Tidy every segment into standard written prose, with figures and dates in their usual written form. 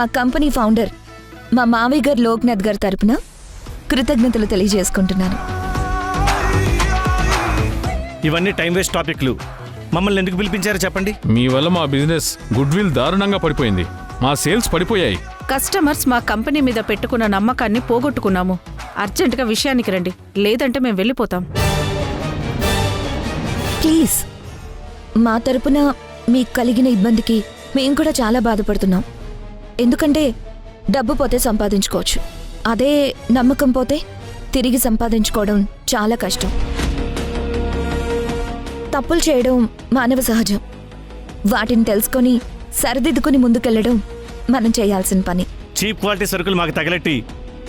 మా company founder మా మావయ్య గారు లోక్నాథ్ గారి తరపున కృతజ్ఞతలు తెలియజేసుకుంటున్నాను. ఇవన్నీ టైం వేస్ట్ టాపిక్లు. మమ్మల్ని ఎందుకు పిలిపించారో చెప్పండి. మీ వల్ల మా బిజినెస్ గుడ్ విల్ దారుణంగా పడిపోయింది. మా సేల్స్ పడిపోయాయి. కస్టమర్స్ మా కంపెనీ మీద పెట్టుకున్న నమ్మకాన్ని పోగొట్టుకున్నాము. అర్జెంటుగా విషయానికి రండి, లేదంటే మేము వెళ్ళిపోతాం. ప్లీజ్, మా తరపున మీకు కలిగిన ఇబ్బందికి మేము కూడా చాలా బాధపడుతున్నాం. ఎందుకంటే డబ్బు పోతే సంపాదించుకోవచ్చు, అదే నమ్మకం పోతే తిరిగి సంపాదించుకోవడం చాలా కష్టం. తప్పులు చేయడం మానవ సహజం. వాటిని తెలుసుకొని సరిదిద్దుకుని ముందుకెళ్లడం మనం చేయాల్సిన పని. చీప్ క్వాలిటీ సరుకులు మాకు తగలెట్టి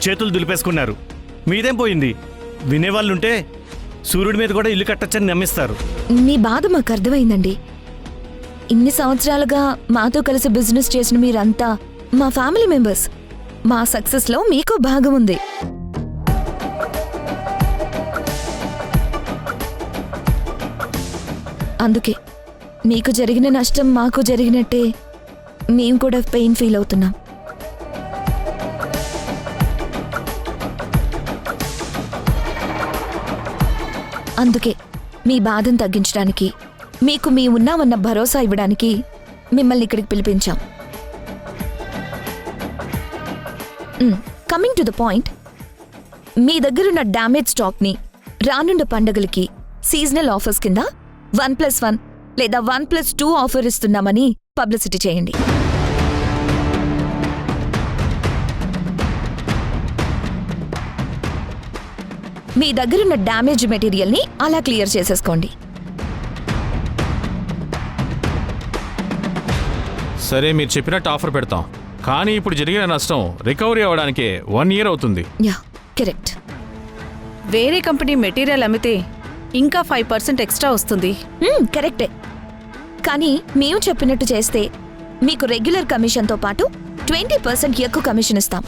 చేతులు దులిపేసుకున్నారు. మీదేం పోయింది? వినేవాళ్ళుంటే సూర్యుడి మీద కూడా ఇల్లు కట్టచ్చని నమ్మిస్తారు. మీ బాధ మాకు అర్థమైందండి. ఇన్ని సంవత్సరాలుగా మాతో కలిసి బిజినెస్ చేసిన మీరంతా మా ఫ్యామిలీ మెంబర్స్. మా సక్సెస్లో మీకు భాగం ఉంది. అందుకే మీకు జరిగిన నష్టం మాకు జరిగినట్టే మేము కూడా పెయిన్ ఫీల్ అవుతున్నాం. అందుకే మీ బాధను తగ్గించడానికి, మీకు మీ ఉన్నామన్న భరోసా ఇవ్వడానికి మిమ్మల్ని ఇక్కడికి పిలిపించాం. కమింగ్ టు ద పాయింట్, మీ దగ్గరున్న డ్యామేజ్ స్టాక్ని రానున్న పండుగలకి సీజనల్ ఆఫర్స్ కింద 1+1 లేదా 1+2 ఆఫర్ ఇస్తున్నామని పబ్లిసిటీ చేయండి. మీ దగ్గరున్న డ్యామేజ్ మెటీరియల్ని అలా క్లియర్ చేసేసుకోండి. సరే, మీరు చెప్పినట్టు ఆఫర్ పెడతాం. కానీ ఇప్పుడు జరిగిన నష్టం రికవరీ అవ్వడానికి 1 year అవుతుంది. Yeah, correct. వేరే కంపెనీ మెటీరియల్ అమ్మితే ఇంకా 5% ఎక్స్ట్రా వస్తుంది. కరెక్టే. కానీ మేము చెప్పినట్టు చేస్తే మీకు రెగ్యులర్ కమిషన్తో పాటు 20% ఎక్కువ కమిషన్ ఇస్తాం.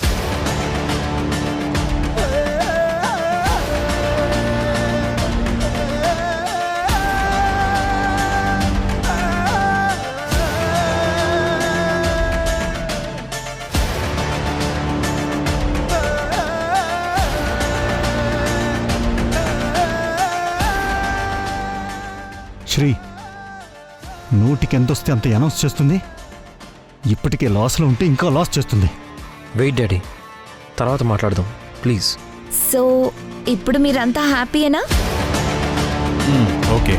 శ్రీ, 100కి ఎంతొస్తే అంత అనౌన్స్ చేస్తుంది. ఇప్పటికే లాస్లో ఉంటే ఇంకా లాస్ చేస్తుంది. వెయిట్ డాడీ, తర్వాత మాట్లాడదాం ప్లీజ్. సో ఇప్పుడు మీరంతా హ్యాపీయేనా? ఓకే.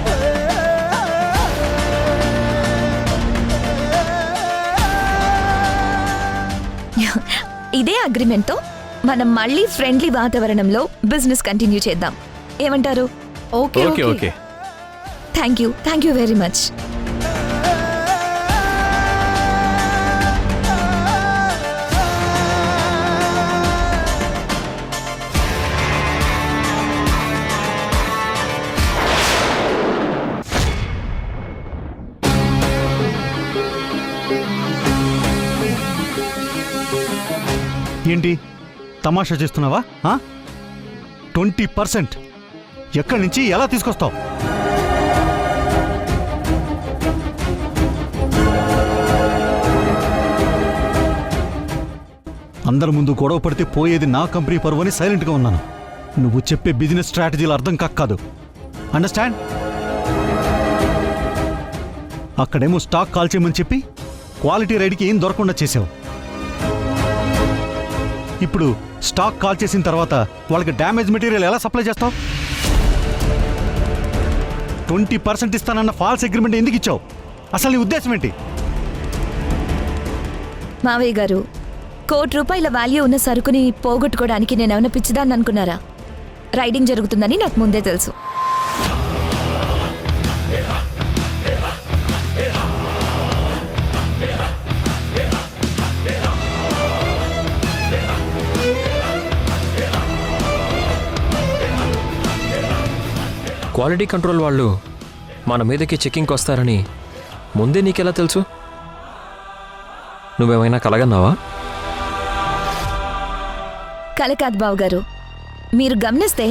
ఇదే అగ్రిమెంట్తో మనం మళ్ళీ ఫ్రెండ్లీ వాతావరణంలో బిజినెస్ కంటిన్యూ చేద్దాం. ఏమంటారు? Okay okay okay. Thank you very much. ఏంటి తమాషా చేస్తున్నావా? 20% ఎక్కడి నుంచి ఎలా తీసుకొస్తావు? అందరి ముందు గొడవ పడితే పోయేది నా కంపెనీ పరువు అని సైలెంట్గా ఉన్నాను. నువ్వు చెప్పే బిజినెస్ స్ట్రాటజీలు అర్థం కాదు. అండర్స్టాండ్? అక్కడేమో స్టాక్ కాల్ చేయమని చెప్పి క్వాలిటీ రైడ్కి ఏం దొరకకుండా చేసావు. ఇప్పుడు స్టాక్ కాల్ చేసిన తర్వాత వాళ్ళకి డ్యామేజ్ మెటీరియల్ ఎలా సప్లై చేస్తావు? 20% ఇస్తానన్న ఫాల్స్ అగ్రిమెంట్ ఎందుకు ఇచ్చావు? అసలు నీ ఉద్దేశం ఏంటి? మావయ్య గారు, ₹1,00,00,000 వాల్యూ ఉన్న సరుకుని పోగొట్టుకోవడానికి నేనేమైనా పిచ్చిదాన్ని అనుకున్నారా? రైడింగ్ జరుగుతుందని నాకు ముందే తెలుసు. క్వాలిటీ కంట్రోల్ వాళ్ళు మన మీదకి చెక్కింగ్కి వస్తారని ముందే నీకెలా తెలుసు? నువ్వేమైనా కలగన్నావా? కల కాదు బావగారు, మీరు గమనిస్తే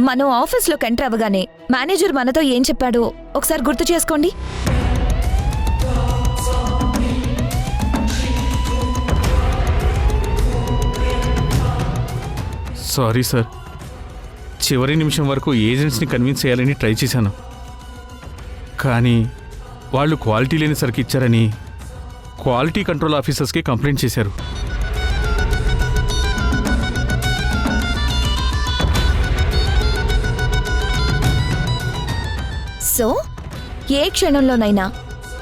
మనం ఆఫీస్లోకి ఎంటర్ అవ్వగానే మేనేజర్ మనతో ఏం చెప్పాడో ఒకసారి గుర్తు చేసుకోండి. సారీ సార్, చివరి నిమిషం వరకు ఏజెంట్స్ని కన్విన్స్ చేయాలని ట్రై చేశాను, కానీ వాళ్ళు క్వాలిటీ లేని సరికి ఇచ్చారని క్వాలిటీ కంట్రోల్ ఆఫీసర్స్కి కంప్లైంట్ చేశారు. సో ఏ క్షణంలోనైనా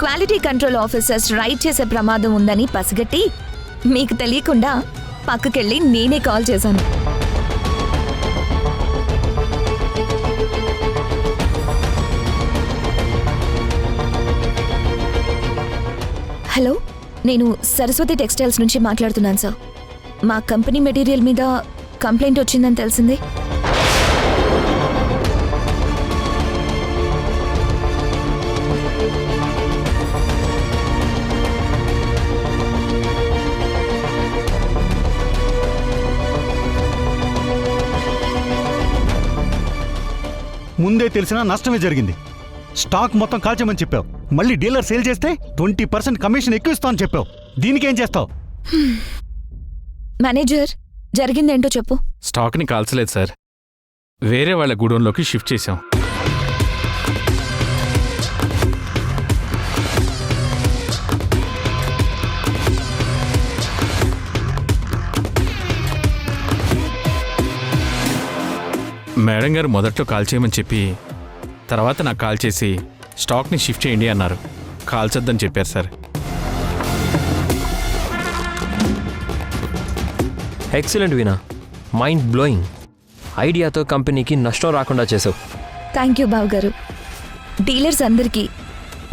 క్వాలిటీ కంట్రోల్ ఆఫీసర్స్ రైడ్ చేసే ప్రమాదం ఉందని పసిగట్టి మీకు తెలియకుండా పక్కకెళ్ళి నేనే కాల్ చేశాను. హలో, నేను సరస్వతి టెక్స్టైల్స్ నుంచి మాట్లాడుతున్నాను సార్. మా కంపెనీ మెటీరియల్ మీద కంప్లైంట్ వచ్చిందని తెలిసింది. ముందే తెలిసినా నష్టమే జరిగింది. స్టాక్ మొత్తం కాల్చమని చెప్పావు, మళ్ళీ డీలర్ సేల్ చేస్తే 20% కమిషన్ ఎక్కువ ఇస్తామని చెప్పావు. దీనికేం చేస్తావు? మేనేజర్, జరిగిందేంటో చెప్పు. స్టాక్ని కాల్చలేదు సార్, వేరే వాళ్ళ గూడౌన్లోకి షిఫ్ట్ చేశాం. మేడం గారు మొదట్లో కాల్ చేయమని చెప్పి తర్వాత నాకు కాల్ చేసి స్టాక్ని షిఫ్ట్ చేయండి అన్నారు. కాల్చొద్దని చెప్పారు సార్. ఎక్సలెంట్ వీణా, మైండ్ బ్లోయింగ్. ఐడియాతో కంపెనీకి నష్టం రాకుండా చేసావు. థ్యాంక్ యూ బాబు గారు. డీలర్స్ అందరికీ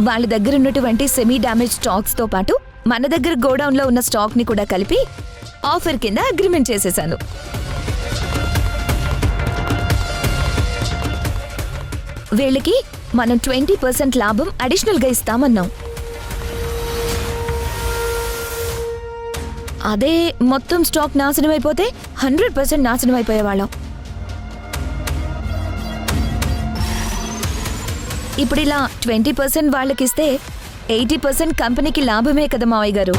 వాళ్ళ దగ్గర ఉన్నటువంటి సెమీ డ్యామేజ్ స్టాక్స్తో పాటు మన దగ్గర గోడౌన్లో ఉన్న స్టాక్ని కూడా కలిపి ఆఫర్ కింద అగ్రిమెంట్ చేసేశాను. వీళ్ళకి మనం 20% లాభం అడిషనల్గా ఇస్తామన్నాం. అదే మొత్తం స్టాక్ నాశనం అయిపోతే 100% నాశనం అయిపోయేవాళ్ళం. ఇప్పుడు ఇలా 20% వాళ్ళకిస్తే 80% కంపెనీకి లాభమే కదా మావయ్య గారు.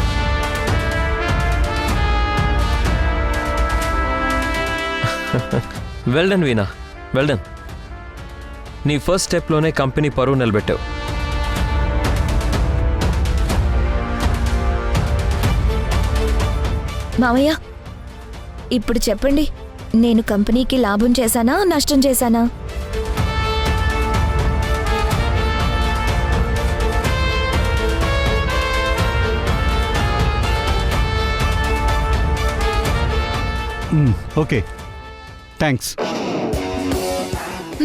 వెల్ డన్ వీణా, వెల్ డన్. నీ ఫస్ట్ స్టెప్లోనే కంపెనీ పరువు నిలబెట్టావు. మామయ్య, ఇప్పుడు చెప్పండి, నేను కంపెనీకి లాభం చేశానా నష్టం చేశానా? Okay, thanks.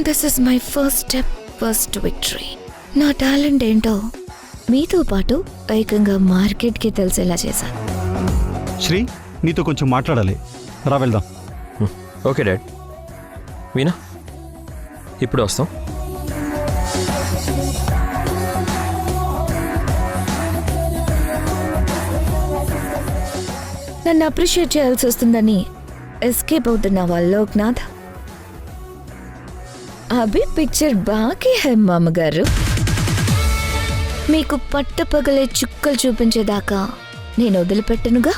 This is my first step, first victory. నా టాలెంట్ ఏంటో మీతో పాటు ఏకంగా మార్కెట్కి తెలిసేలా చేశాను. శ్రీ, నీతో కొంచెం మాట్లాడాలి, రా వెళ్దాం. Okay dad. వీణా, ఇప్పుడు వస్తాం. నన్ను అప్రిషియేట్ చేయాల్సి వస్తుందని ఎస్కేప్ అవుతున్నావా లోక్నాథ్? అభి పిక్చర్ బాకీ హై మామగారు. మీకు పట్ట పగలే చుక్కలు చూపించేదాకా నేను వదిలిపెట్టనుగా.